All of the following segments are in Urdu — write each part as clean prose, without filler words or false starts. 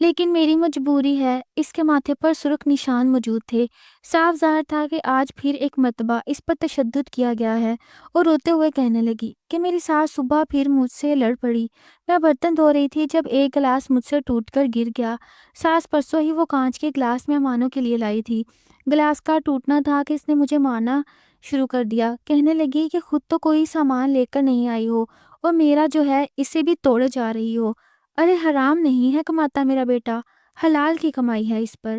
لیکن میری مجبوری ہے۔ اس کے ماتھے پر سرخ نشان موجود تھے۔ صاف ظاہر تھا کہ آج پھر ایک مرتبہ اس پر تشدد کیا گیا ہے، اور روتے ہوئے کہنے لگی کہ میری ساس صبح پھر مجھ سے لڑ پڑی۔ میں برتن دھو رہی تھی جب ایک گلاس مجھ سے ٹوٹ کر گر گیا۔ ساس پرسوں ہی وہ کانچ کے گلاس مہمانوں کے لیے لائی تھی۔ گلاس کا ٹوٹنا تھا کہ اس نے مجھے مارنا شروع کر دیا۔ کہنے لگی کہ خود تو کوئی سامان لے کر نہیں آئی ہو، اور میرا جو ہے اسے بھی توڑے جا رہی ہو۔ ارے حرام نہیں ہے کماتا میرا بیٹا، حلال کی کمائی ہے اس پر۔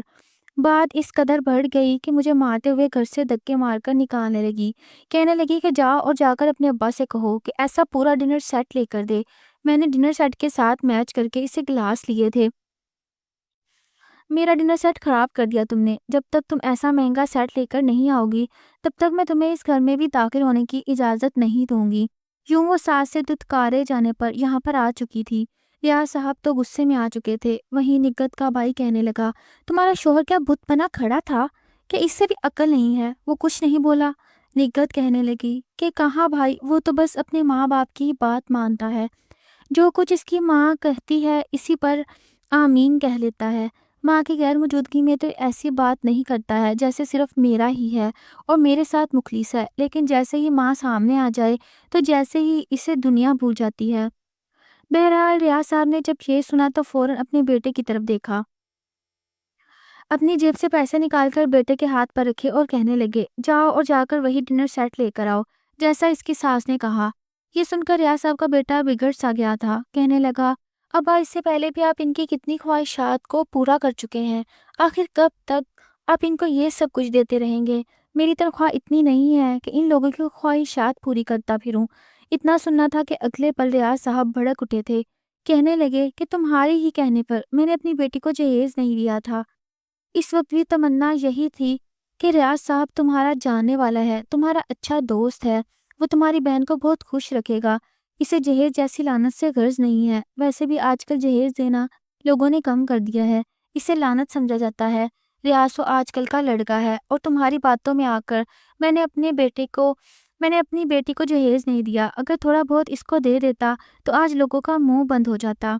بات اس قدر بڑھ گئی کہ مجھے مارتے ہوئے گھر سے دھکے مار کر نکالنے لگی۔ کہنے لگی کہ جاؤ اور جا کر اپنے ابا سے کہو کہ ایسا پورا ڈنر سیٹ لے کر دے۔ میں نے ڈنر سیٹ کے ساتھ میچ کر کے اسے گلاس لیے تھے۔ میرا ڈنر سیٹ خراب کر دیا تم نے۔ جب تک تم ایسا مہنگا سیٹ لے کر نہیں آؤ گی تب تک میں تمہیں اس گھر میں بھی داخل ہونے کی اجازت نہیں دوں گی۔ یوں وہ ساس سے دھتکارے جانے پر یہاں پر آ چکی تھی۔ ریاض صاحب تو غصے میں آ چکے تھے۔ وہیں نگہت کا بھائی کہنے لگا، تمہارا شوہر کیا بت بنا کھڑا تھا کہ اس سے بھی عقل نہیں ہے؟ وہ کچھ نہیں بولا؟ نگہت کہنے لگی کہ کہاں بھائی، وہ تو بس اپنے ماں باپ کی بات مانتا ہے۔ جو کچھ اس کی ماں کہتی ہے اسی پر آمین کہہ لیتا ہے۔ ماں کی غیر موجودگی میں تو ایسی بات نہیں کرتا ہے جیسے صرف میرا ہی ہے اور میرے ساتھ مخلص ہے، لیکن جیسے ہی ماں سامنے آ جائے تو جیسے ہی اسے دنیا بھول جاتی ہے۔ بہرحال ریاض صاحب نے جب یہ سنا تو فوراً اپنے بیٹے کی طرف دیکھا، اپنی جیب سے پیسے نکال کر بیٹے کے ہاتھ پر رکھے اور کہنے لگے، جاؤ اور جا کر وہی ڈنر سیٹ لے کر آؤ جیسا اس کی ساس نے کہا۔ یہ سن کر ریاض صاحب کا بیٹا بگڑ سا گیا تھا۔ کہنے لگا، ابا اس سے پہلے بھی آپ ان کی کتنی خواہشات کو پورا کر چکے ہیں، آخر کب تک آپ ان کو یہ سب کچھ دیتے رہیں گے؟ میری تنخواہ اتنی نہیں ہے کہ ان لوگوں کی خواہشات پوری کرتا پھروں۔ اتنا سننا تھا کہ اگلے پل ریاض صاحب بھڑک اٹھے تھے۔ کہنے لگے کہ تمہاری ہی کہنے پر میں نے اپنی بیٹی کو جہیز نہیں دیا تھا۔ اس وقت بھی تمنا یہی تھی کہ ریاض صاحب تمہارا جاننے والا ہے، تمہارا اچھا دوست ہے، وہ تمہاری بہن کو بہت خوش رکھے گا۔ اسے جہیز جیسی لعنت سے غرض نہیں ہے۔ ویسے بھی آج کل جہیز دینا لوگوں نے کم کر دیا ہے، اسے لعنت سمجھا جاتا ہے۔ ریاض تو آج کل کا لڑکا ہے، اور تمہاری باتوں میں آ کر میں نے اپنی بیٹی کو جہیز نہیں دیا۔ اگر تھوڑا بہت اس کو دے دیتا تو آج لوگوں کا منہ بند ہو جاتا۔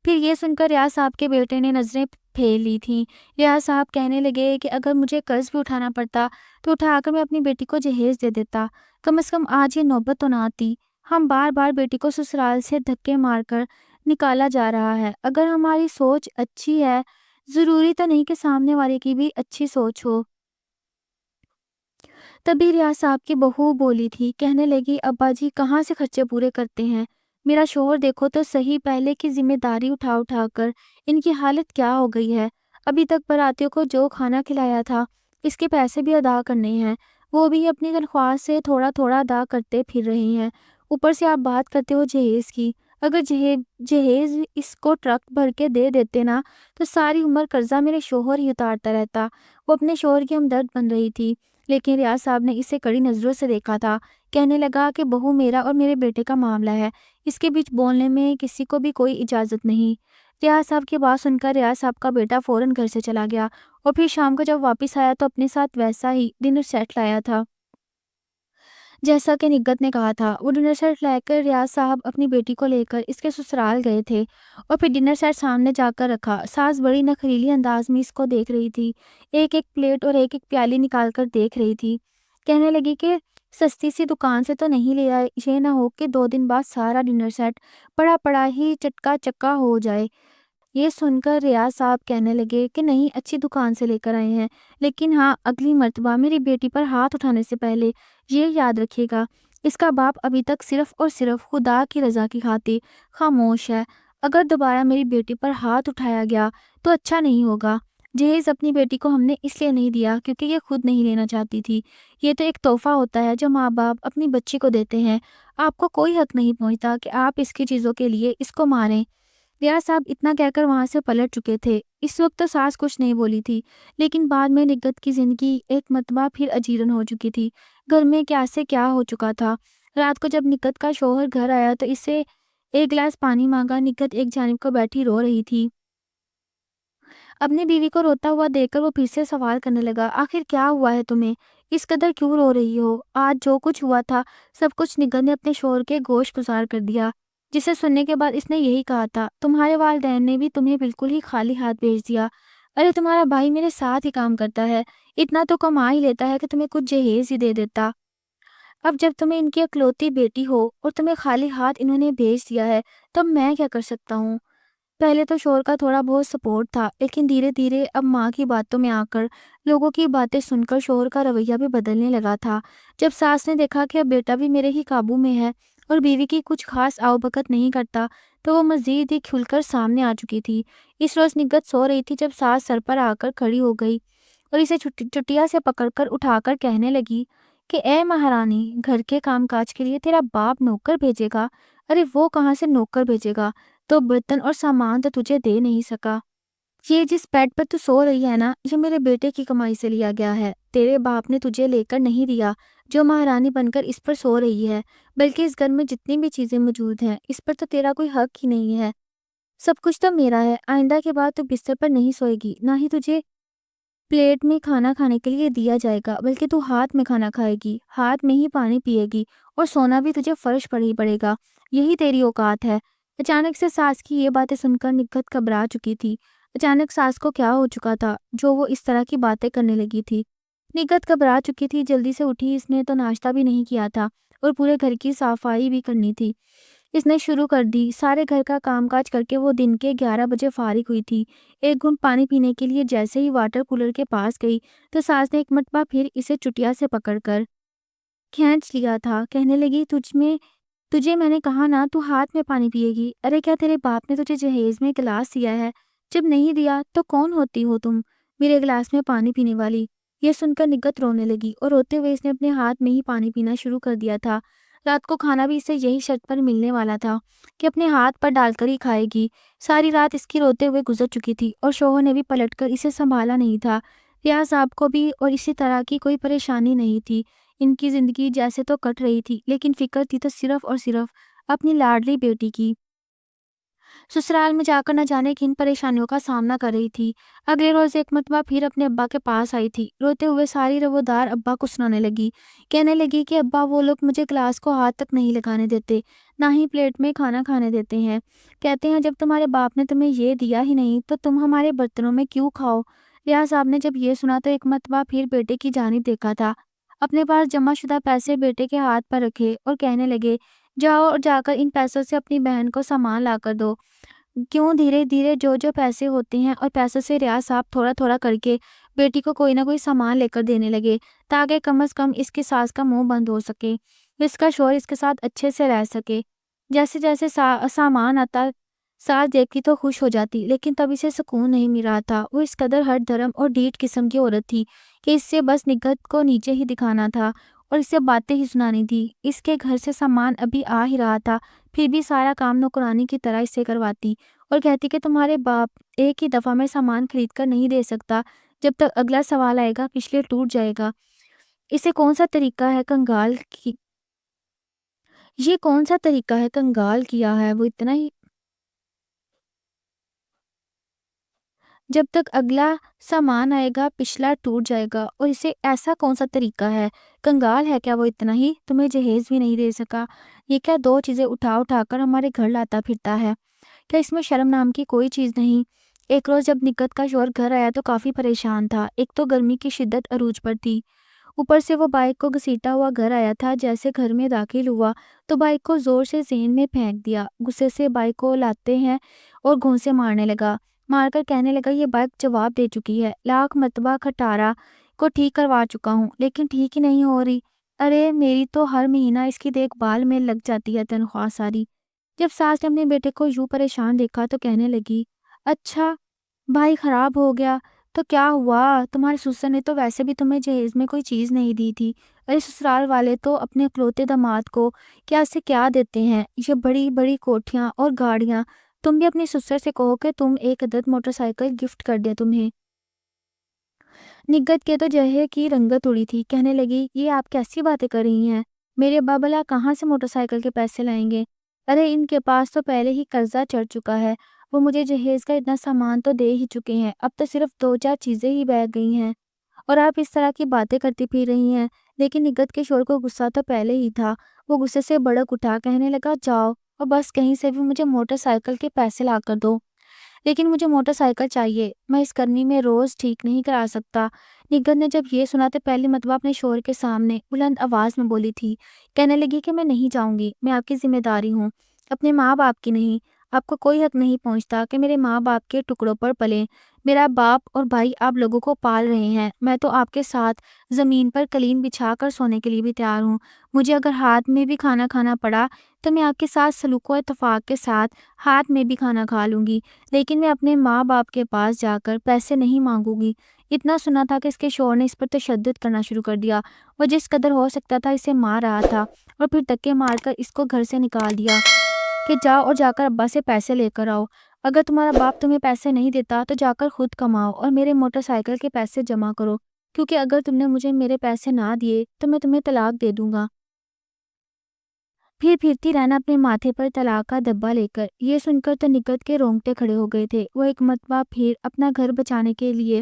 پھر یہ سن کر ریاض صاحب کے بیٹے نے نظریں پھیر لی تھیں۔ ریاض صاحب کہنے لگے کہ اگر مجھے قرض بھی اٹھانا پڑتا تو اٹھا کر میں اپنی بیٹی کو جہیز دے دیتا، کم از کم آج یہ نوبت تو نہ آتی۔ ہم بار بار بیٹی کو سسرال سے دھکے مار کر نکالا جا رہا ہے۔ اگر ہماری سوچ اچھی ہے، ضروری تو نہیں کہ سامنے والے کی بھی اچھی سوچ ہو۔ تبھی ریاض صاحب کی بہو بولی تھی۔ کہنے لگی، ابا جی کہاں سے خرچے پورے کرتے ہیں؟ میرا شوہر دیکھو تو صحیح، پہلے کی ذمہ داری اٹھا اٹھا کر ان کی حالت کیا ہو گئی ہے۔ ابھی تک براتیوں کو جو کھانا کھلایا تھا اس کے پیسے بھی ادا کرنے ہیں، وہ بھی اپنی تنخواہ سے تھوڑا تھوڑا ادا کرتے پھر رہے ہیں۔ اوپر سے آپ بات کرتے ہو جہیز کی۔ اگر جہیز اس کو ٹرک بھر کے دے دیتے نا تو ساری عمر قرضہ میرے شوہر ہی اتارتا رہتا۔ وہ اپنے شوہر کی ہمدرد بن رہی تھی، لیکن ریاض صاحب نے اسے کڑی نظروں سے دیکھا تھا۔ کہنے لگا کہ بہو میرا اور میرے بیٹے کا معاملہ ہے، اس کے بیچ بولنے میں کسی کو بھی کوئی اجازت نہیں۔ ریاض صاحب کی بات سن کر ریاض صاحب کا بیٹا فوراً گھر سے چلا گیا، اور پھر شام کو جب واپس آیا تو اپنے ساتھ ویسا ہی ڈنر سیٹ لایا تھا جیسا کہ نگہت نے کہا تھا۔ وہ ڈنر سیٹ لے کر ریاض صاحب اپنی بیٹی کو لے کر اس کے سسرال گئے تھے، اور پھر ڈنر سیٹ سامنے جا کر رکھا۔ ساس بڑی نخریلی انداز میں اس کو دیکھ رہی تھی، ایک ایک پلیٹ اور ایک ایک پیالی نکال کر دیکھ رہی تھی۔ کہنے لگی کہ سستی سی دکان سے تو نہیں لے آئے، یہ نہ ہو کہ 2 دن بعد سارا ڈنر سیٹ پڑا پڑا ہی چٹکا چکا ہو جائے۔ یہ سن کر ریاض صاحب کہنے لگے کہ نہیں، اچھی دکان سے لے کر آئے ہیں، لیکن ہاں اگلی مرتبہ میری بیٹی پر ہاتھ اٹھانے سے پہلے یہ یاد رکھے گا، اس کا باپ ابھی تک صرف اور صرف خدا کی رضا کی خاطر خاموش ہے۔ اگر دوبارہ میری بیٹی پر ہاتھ اٹھایا گیا تو اچھا نہیں ہوگا۔ جہیز اپنی بیٹی کو ہم نے اس لیے نہیں دیا کیونکہ یہ خود نہیں لینا چاہتی تھی۔ یہ تو ایک تحفہ ہوتا ہے جو ماں باپ اپنی بچی کو دیتے ہیں۔ آپ کو کوئی حق نہیں پہنچتا کہ آپ اس کی چیزوں کے لیے اس کو ماریں۔ ریاض صاحب اتنا کہہ کر وہاں سے پلٹ چکے تھے۔ اس وقت تو ساس کچھ نہیں بولی تھی، لیکن بعد میں نگہت کی زندگی ایک مرتبہ پھر اجیرن ہو چکی تھی۔ گھر میں کیا سے کیا ہو چکا تھا۔ رات کو جب نگہت کا شوہر گھر آیا تو اسے ایک گلاس پانی مانگا۔ نگہت ایک جانب کو بیٹھی رو رہی تھی۔ اپنی بیوی کو روتا ہوا دیکھ کر وہ پھر سے سوال کرنے لگا، آخر کیا ہوا ہے تمہیں؟ اس قدر کیوں رو رہی ہو؟ آج جو کچھ ہوا تھا سب کچھ نگہت نے اپنے شوہر کے گوش گزار کر دیا۔ جسے سننے کے بعد اس نے یہی کہا تھا، تمہارے والدین نے بھی تمہیں بالکل ہی خالی ہاتھ بھیج دیا۔ ارے تمہارا بھائی میرے ساتھ ہی کام کرتا ہے، اتنا تو کما ہی لیتا ہے کہ تمہیں کچھ جہیز ہی دے دیتا۔ اب جب تمہیں ان کی اکلوتی بیٹی ہو اور تمہیں خالی ہاتھ انہوں نے بھیج دیا ہے، تب میں کیا کر سکتا ہوں؟ پہلے تو شوہر کا تھوڑا بہت سپورٹ تھا، لیکن دھیرے دھیرے اب ماں کی باتوں میں آ کر، لوگوں کی باتیں سن کر شوہر کا رویہ بھی بدلنے لگا تھا۔ جب ساس نے دیکھا کہ اب بیٹا بھی میرے ہی قابو میں ہے اور بیوی کی کچھ خاص آؤ بکت نہیں کرتا، تو وہ مزید ہی کھل کر سامنے آ چکی تھی۔ اس روز نگت سو رہی تھی جب ساس سر پر آ کر کھڑی ہو گئی اور اسے چٹیا سے پکڑ کر اٹھا کر کہنے لگی کہ اے مہارانی، گھر کے کام کاج کے لیے تیرا باپ نوکر بھیجے گا؟ ارے وہ کہاں سے نوکر بھیجے گا؟ تو برتن اور سامان تو تجھے دے نہیں سکا۔ یہ جس بیڈ پر تو سو رہی ہے نا، یہ میرے بیٹے کی کمائی سے لیا گیا ہے، تیرے باپ نے تجھے لے کر نہیں دیا جو مہارانی بن کر اس پر سو رہی ہے، بلکہ اس گھر میں جتنی بھی چیزیں موجود ہیں اس پر تو تیرا کوئی حق ہی نہیں ہے۔ سب کچھ تو میرا ہے، آئندہ کے بعد تو بستر پر نہیں سوئے گی، نہ ہی تجھے پلیٹ میں کھانا کھانے کے لیے دیا جائے گا، بلکہ تو ہاتھ میں کھانا کھائے گی، ہاتھ میں ہی پانی پیے گی، اور سونا بھی تجھے فرش پر ہی پڑے گا، یہی تیری اوقات ہے۔ اچانک سے ساس کی یہ باتیں سن کر نگہت گھبرا چکی تھی۔ اچانک ساس کو کیا ہو چکا تھا جو وہ اس طرح کی باتیں کرنے لگی تھی؟ نگہت گھبرا چکی تھی، جلدی سے اٹھی، اس نے تو ناشتہ بھی نہیں کیا تھا اور پورے گھر کی صفائی بھی کرنی تھی۔ اس نے شروع کر دی، سارے گھر کا کام کاج کر کے وہ دن کے 11 بجے فارغ ہوئی تھی۔ ایک گھونٹ پانی پینے کے لیے جیسے ہی واٹر کولر کے پاس گئی تو ساس نے ایک مرتبہ پھر اسے چٹیا سے پکڑ کر کھینچ لیا تھا، کہنے لگی تجھے میں نے کہا نا تو ہاتھ میں پانی پیے گی۔ ارے کیا تیرے باپ نے تجھے جہیز میں گلاس دیا ہے؟ جب نہیں دیا تو کون ہوتی ہو تم میرے گلاس میں پانی پینے والی؟ یہ سن کر نگہت رونے لگی اور روتے ہوئے اس نے اپنے ہاتھ میں ہی پانی پینا شروع کر دیا تھا۔ رات کو کھانا بھی اسے یہی شرط پر ملنے والا تھا کہ اپنے ہاتھ پر ڈال کر ہی کھائے گی۔ ساری رات اس کی روتے ہوئے گزر چکی تھی اور شوہر نے بھی پلٹ کر اسے سنبھالا نہیں تھا۔ ریاض صاحب کو بھی اور اسی طرح کی کوئی پریشانی نہیں تھی۔ ان کی زندگی جیسے تو کٹ رہی تھی، لیکن فکر تھی تو صرف اور صرف اپنی لاڈلی بیٹی کی۔ سسرال میں جا کر نہ جانے کن پریشانیوں کا سامنا کر رہی تھی۔ اگلے روز ایک مرتبہ پھر اپنے ابا کے پاس آئی تھی، روتے ہوئے ساری روادار ابا کو سنانے لگی، کہنے لگی کہ ابا وہ لوگ مجھے گلاس کو ہاتھ تک نہیں لگانے دیتے، نہ ہی پلیٹ میں کھانا کھانے دیتے ہیں۔ کہتے ہیں جب تمہارے باپ نے تمہیں یہ دیا ہی نہیں تو تم ہمارے برتنوں میں کیوں کھاؤ؟ ریاض صاحب نے جب یہ سنا تو ایک مرتبہ پھر بیٹے کی جانب دیکھا تھا، اپنے پاس جمع شدہ پیسے بیٹے کے ہاتھ پر رکھے اور کہنے لگے، جاؤ اور جا کر ان پیسوں سے اپنی بہن کو سامان لا کر دو۔ کیوں دھیرے دھیرے جو پیسے ہوتے ہیں اور پیسوں سے ریاض صاحب تھوڑا تھوڑا کر کے بیٹی کو کوئی نہ کوئی سامان لے کر دینے لگے، تاکہ کم از کم اس کی ساس کا منہ بند ہو سکے، اس کا شوہر اس کے ساتھ اچھے سے رہ سکے۔ جیسے جیسے سامان آتا ساس دیکھتی تو خوش ہو جاتی، لیکن تب اسے سکون نہیں مل رہا تھا۔ وہ اس قدر ہر دھرم اور ڈیٹ قسم کی عورت تھی کہ اس سے بس نگہت کو نیچے ہی دکھانا تھا اور اسے باتیں ہی سنانی تھی۔ اس کے گھر سے سامان ابھی آ ہی رہا تھا، پھر بھی سارا کام نوکرانی کی طرح اس سے کرواتی اور کہتی کہ تمہارے باپ ایک ہی دفعہ میں سامان خرید کر نہیں دے سکتا، جب تک اگلا سوال آئے گا پچھلے ٹوٹ جائے گا۔ اسے کون سا طریقہ ہے کنگال کی یہ کون سا طریقہ ہے کنگال کیا ہے وہ اتنا ہی، جب تک اگلا سامان آئے گا پچھلا ٹوٹ جائے گا، اور اسے ایسا کون سا طریقہ ہے کنگال ہے کیا وہ اتنا ہی، تمہیں جہیز بھی نہیں دے سکا؟ یہ کیا دو چیزیں اٹھا اٹھا کر ہمارے گھر لاتا پھرتا ہے؟ کیا اس میں شرم نام کی کوئی چیز نہیں؟ ایک روز جب نگہت کا شوہر گھر آیا تو کافی پریشان تھا۔ ایک تو گرمی کی شدت عروج پر تھی، اوپر سے وہ بائک کو گھسیٹا ہوا گھر آیا تھا۔ جیسے گھر میں داخل ہوا تو بائک کو زور سے زین میں پھینک دیا، غصے سے بائک کو لاتے ہیں اور گھونسے مارنے لگا، مار کر کہنے لگا یہ بائک جواب دے چکی ہے، لاکھ مرتبہ کھٹارا کو ٹھیک کروا چکا ہوں لیکن ٹھیک ہی نہیں ہو رہی۔ ارے میری تو ہر مہینہ اس کی دیکھ بھال میں لگ جاتی ہے تنخواہ ساری۔ جب ساس نے اپنے بیٹے کو یوں پریشان دیکھا تو کہنے لگی، اچھا بھائی خراب ہو گیا تو کیا ہوا؟ تمہارے سسر نے تو ویسے بھی تمہیں جہیز میں کوئی چیز نہیں دی تھی۔ ارے سسرال والے تو اپنے اکلوتے داماد کو کیا سے کیا دیتے ہیں، یہ بڑی بڑی کوٹھیاں اور گاڑیاں۔ تم بھی اپنے سسر سے کہو کہ تم ایک عدد موٹر سائیکل گفٹ کر دے تمہیں۔ نگہت کے تو چہرے کی رنگت اڑی تھی، کہنے لگی یہ آپ کیسی باتیں کر رہی ہیں؟ میرے بابلا کہاں سے موٹر سائیکل کے پیسے لائیں گے؟ ارے ان کے پاس تو پہلے ہی قرضہ چڑھ چکا ہے، وہ مجھے جہیز کا اتنا سامان تو دے ہی چکے ہیں، اب تو صرف دو چار چیزیں ہی بہ گئی ہیں اور آپ اس طرح کی باتیں کرتی پھر رہی ہیں۔ لیکن نگہت کے شوہر کو غصہ تو پہلے ہی تھا، وہ غصے سے بڑک اٹھا، کہنے لگا جاؤ اور بس کہیں سے بھی مجھے موٹر سائیکل کے پیسے لا کر دو، لیکن مجھے موٹر سائیکل چاہیے، میں اس گرمی میں روز ٹھیک نہیں کرا سکتا۔ نگت نے جب یہ سنا تو پہلی مرتبہ اپنے شوہر کے سامنے بلند آواز میں بولی تھی، کہنے لگی کہ میں نہیں جاؤں گی، میں آپ کی ذمہ داری ہوں، اپنے ماں باپ کی نہیں۔ آپ کو کوئی حق نہیں پہنچتا کہ میرے ماں باپ کے ٹکڑوں پر پلیں۔ میرا باپ اور بھائی آپ لوگوں کو پال رہے ہیں، میں تو آپ کے ساتھ زمین پر قالین بچھا کر سونے کے لیے بھی تیار ہوں۔ مجھے اگر ہاتھ میں بھی کھانا کھانا پڑا تو میں آپ کے ساتھ سلوک و اتفاق کے ساتھ ہاتھ میں بھی کھانا کھا لوں گی، لیکن میں اپنے ماں باپ کے پاس جا کر پیسے نہیں مانگوں گی۔ اتنا سنا تھا کہ اس کے شوہر نے اس پر تشدد کرنا شروع کر دیا۔ وہ جس قدر ہو سکتا تھا اسے مار رہا تھا اور پھر دھکے مار کر اس کو گھر سے نکال دیا کہ جاؤ اور جا کر ابا سے پیسے لے کر آؤ۔ اگر تمہارا باپ تمہیں پیسے نہیں دیتا تو جا کر خود کماؤ اور میرے موٹر سائیکل کے پیسے جمع کرو، کیونکہ اگر تم نے مجھے میرے پیسے نہ دیے تو میں تمہیں طلاق دے دوں گا۔ پھر پھرتی رہنا اپنے ماتھے پر طلاق کا دبا لے کر۔ یہ سن کر تو نگت کے رونگٹے کھڑے ہو گئے تھے۔ وہ ایک مرتبہ پھر اپنا گھر بچانے کے لیے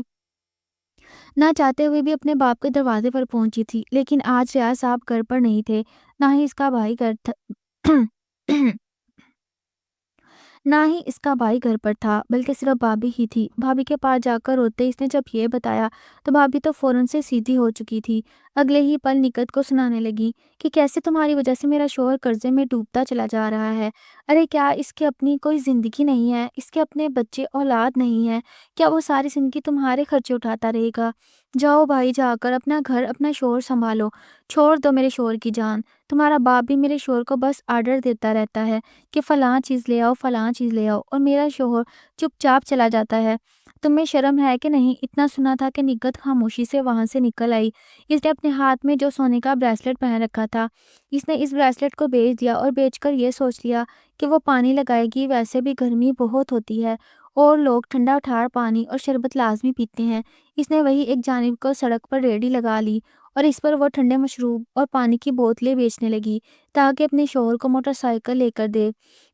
نہ چاہتے ہوئے بھی اپنے باپ کے دروازے پر پہنچی تھی، لیکن آج ریاض صاحب گھر پر نہیں تھے، نہ ہی اس کا بھائی گھر تھا نہ ہی اس کا بھائی گھر پر تھا، بلکہ صرف بھابھی ہی تھی۔ بھابھی کے پاس جا کر روتے اس نے جب یہ بتایا تو بھابھی تو فوراً سے سیدھی ہو چکی تھی۔ اگلے ہی پل نگت کو سنانے لگی کہ کیسے تمہاری وجہ سے میرا شوہر قرضے میں ڈوبتا چلا جا رہا ہے۔ ارے کیا اس کے اپنی کوئی زندگی نہیں ہے؟ اس کے اپنے بچے اولاد نہیں ہے؟ کیا وہ ساری زندگی تمہارے خرچے اٹھاتا رہے گا؟ جاؤ بھائی، جا کر اپنا گھر اپنا شوہر سنبھالو، چھوڑ دو میرے شوہر کی جان۔ تمہارا باپ بھی میرے شوہر کو بس آرڈر دیتا رہتا ہے کہ فلاں چیز لے آؤ فلاں چیز لے آؤ، اور میرا شوہر چپ چاپ چلا جاتا ہے۔ تمہیں شرم ہے کہ نہیں؟ اتنا سنا تھا کہ نگت خاموشی سے وہاں سے نکل آئی۔ اس نے اپنے ہاتھ میں جو سونے کا بریسلٹ پہن رکھا تھا، اس نے اس بریسلٹ کو بیچ دیا اور بیچ کر یہ سوچ لیا کہ وہ پانی لگائے گی، ویسے بھی گرمی بہت ہوتی ہے اور لوگ ٹھنڈا ٹھار پانی اور شربت لازمی پیتے ہیں۔ اس نے وہی ایک جانب کو سڑک پر ریڑھی لگا لی اور اس پر وہ ٹھنڈے مشروب اور پانی کی بوتلیں بیچنے لگی تاکہ اپنے شوہر کو موٹر سائیکل لے کر دے،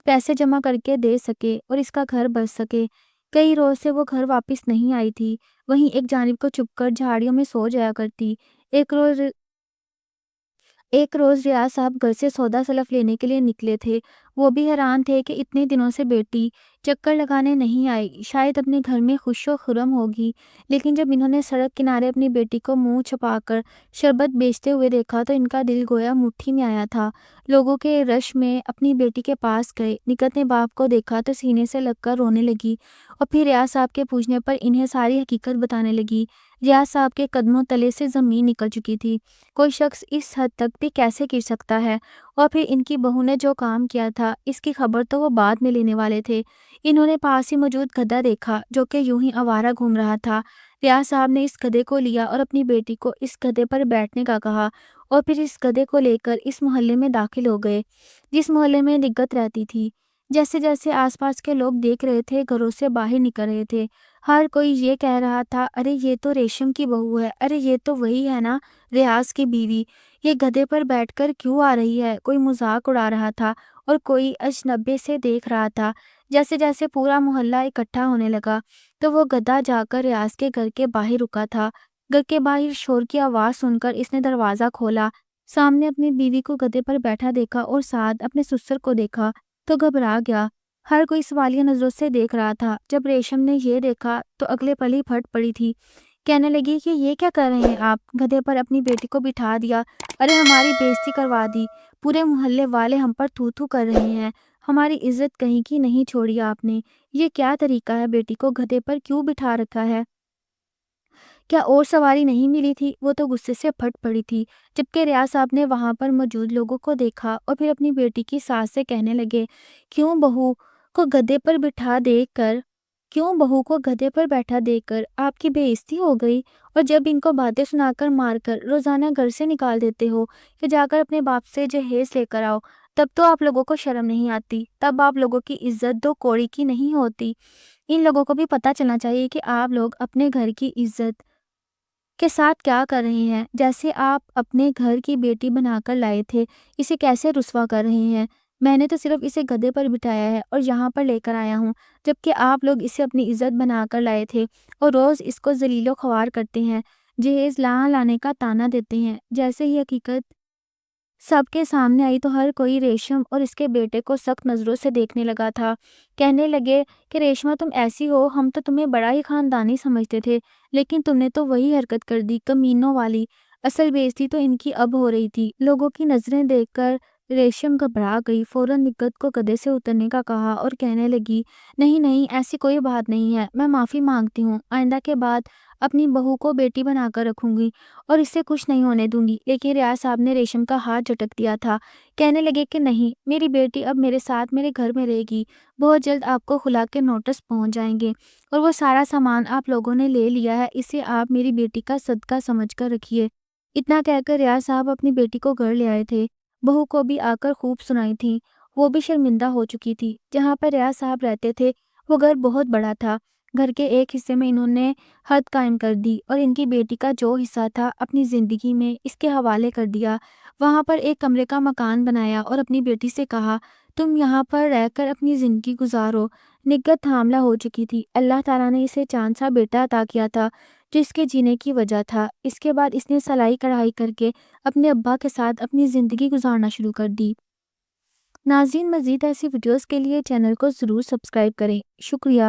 پیسے جمع کر کے دے سکے اور اس کا گھر بچ سکے۔ کئی روز سے وہ گھر واپس نہیں آئی تھی، وہیں ایک جانب کو چھپ کر جھاڑیوں میں سو جایا کرتی۔ ایک روز ایک روز ریاض صاحب گھر سے سودا سلف لینے کے لیے نکلے تھے۔ وہ بھی حیران تھے کہ اتنے دنوں سے بیٹی چکر لگانے نہیں آئی، شاید اپنے گھر میں خوش و خرم ہوگی، لیکن جب انہوں نے سڑک کنارے اپنی بیٹی کو منہ چھپا کر شربت بیچتے ہوئے دیکھا تو ان کا دل گویا مٹھی میں آیا تھا۔ لوگوں کے رش میں اپنی بیٹی کے پاس گئے۔ نگت نے باپ کو دیکھا تو سینے سے لگ کر رونے لگی اور پھر ریاض صاحب کے پوچھنے پر انہیں ساری حقیقت بتانے لگی۔ ریاض صاحب کے قدموں تلے سے زمین نکل چکی تھی۔ کوئی شخص اس حد تک بھی کیسے گر سکتا ہے؟ اور پھر ان کی بہو نے جو کام کیا تھا اس کی خبر تو وہ بعد میں لینے والے تھے۔ انہوں نے پاس ہی موجود گدھا دیکھا جو کہ یوں ہی آوارہ گھوم رہا تھا۔ ریاض صاحب نے اس گدھے کو لیا اور اپنی بیٹی کو اس گدھے پر بیٹھنے کا کہا اور پھر اس گدھے کو لے کر اس محلے میں داخل ہو گئے جس محلے میں نگت رہتی تھی۔ جیسے جیسے آس پاس کے لوگ دیکھ رہے تھے گھروں سے باہر نکل رہے تھے، ہر کوئی یہ کہہ رہا تھا، ارے یہ تو ریشم کی بہو ہے، ارے یہ تو وہی ہے نا ریاض کی بیوی، یہ گدھے پر بیٹھ کر کیوں آ رہی ہے؟ کوئی مذاق اڑا رہا تھا اور کوئی اجنبے سے دیکھ رہا تھا۔ جیسے جیسے پورا محلہ اکٹھا ہونے لگا تو وہ گدھا جا کر ریاض کے گھر کے باہر رکا تھا۔ گھر کے باہر شور کی آواز سن کر اس نے دروازہ کھولا، سامنے اپنی بیوی کو گدھے پر بیٹھا دیکھا اور ساتھ اپنے سسر کو دیکھا تو گھبرا گیا۔ ہر کوئی سوالیہ نظروں سے دیکھ رہا تھا۔ جب ریشم نے یہ دیکھا تو اگلے پل ہی پھٹ پڑی تھی، کہنے لگی کہ یہ کیا کر رہے ہیں آپ؟ گدھے پر اپنی بیٹی کو بٹھا دیا، ارے ہماری بےزتی کروا دی، پورے محلے والے ہم پر تھو تھو کر رہے ہیں، ہماری عزت کہیں کی نہیں چھوڑی آپ نے، یہ کیا طریقہ ہے؟ بیٹی کو گدھے پر کیوں بٹھا رکھا ہے؟ کیا اور سواری نہیں ملی تھی؟ وہ تو غصے سے پھٹ پڑی تھی۔ جبکہ ریاض صاحب نے وہاں پر موجود لوگوں کو دیکھا اور پھر اپنی بیٹی کی ساس سے کہنے لگے، کیوں بہو کو گدھے پر بٹھا دے کر کیوں بہو کو گدھے پر بیٹھا دے کر آپ کی بے عزتی ہو گئی؟ اور جب ان کو باتیں سنا کر مار کر روزانہ گھر سے نکال دیتے ہو کہ جا کر اپنے باپ سے جہیز لے کر آؤ، تب تو آپ لوگوں کو شرم نہیں آتی؟ تب آپ لوگوں کی عزت دو کوڑی کی نہیں ہوتی؟ ان لوگوں کو بھی پتہ چلنا چاہیے کہ آپ لوگ اپنے گھر کی عزت کے ساتھ کیا کر رہے ہیں۔ جیسے آپ اپنے گھر کی بیٹی بنا کر لائے تھے، اسے کیسے رسوا کر رہے ہیں۔ میں نے تو صرف اسے گدھے پر بٹھایا ہے اور یہاں پر لے کر آیا ہوں، جبکہ آپ لوگ اسے اپنی عزت بنا کر لائے تھے اور روز اس کو ذلیل و خوار کرتے ہیں، جہیز لانے کا تانا دیتے ہیں۔ جیسے ہی حقیقت سب کے سامنے آئی تو ہر کوئی ریشم اور اس کے بیٹے کو سخت نظروں سے دیکھنے لگا تھا۔ کہنے لگے کہ ریشما تم ایسی ہو، ہم تو تمہیں بڑا ہی خاندانی سمجھتے تھے، لیکن تم نے تو وہی حرکت کر دی، کمینوں والی۔ اصل بےعزتی تو ان کی اب ہو رہی تھی۔ لوگوں کی نظریں دیکھ کر ریشم گھبرا گئی، فوراً نگہت کو گدھے سے اترنے کا کہا اور کہنے لگی نہیں نہیں، ایسی کوئی بات نہیں ہے، میں معافی مانگتی ہوں، آئندہ کے بعد اپنی بہو کو بیٹی بنا کر رکھوں گی اور اسے کچھ نہیں ہونے دوں گی۔ لیکن ریاض صاحب نے ریشم کا ہاتھ جھٹک دیا تھا، کہنے لگے کہ نہیں، میری بیٹی اب میرے ساتھ میرے گھر میں رہے گی، بہت جلد آپ کو خلا کے نوٹس پہنچ جائیں گے اور وہ سارا سامان آپ لوگوں نے لے لیا ہے، اسے آپ میری بیٹی کا صدقہ سمجھ کر رکھیے۔ اتنا کہہ کر ریاض صاحب اپنی بیٹی کو گھر لے آئے تھے۔ بہو کو بھی آ کر خوب سنائی تھی، وہ بھی شرمندہ ہو چکی تھی۔ جہاں پر ریاض صاحب رہتے تھے وہ گھر بہت بڑا تھا۔ گھر کے ایک حصے میں انہوں نے حد قائم کر دی اور ان کی بیٹی کا جو حصہ تھا اپنی زندگی میں اس کے حوالے کر دیا۔ وہاں پر ایک کمرے کا مکان بنایا اور اپنی بیٹی سے کہا تم یہاں پر رہ کر اپنی زندگی گزارو۔ نگہت حاملہ ہو چکی تھی۔ اللہ تعالیٰ نے اسے چاند سا بیٹا عطا کیا تھا جو اس کے جینے کی وجہ تھا۔ اس کے بعد اس نے سلائی کڑھائی کر کے اپنے ابا کے ساتھ اپنی زندگی گزارنا شروع کر دی۔ ناظرین، مزید ایسی ویڈیوز کے لیے چینل کو ضرور سبسکرائب کریں۔ شکریہ۔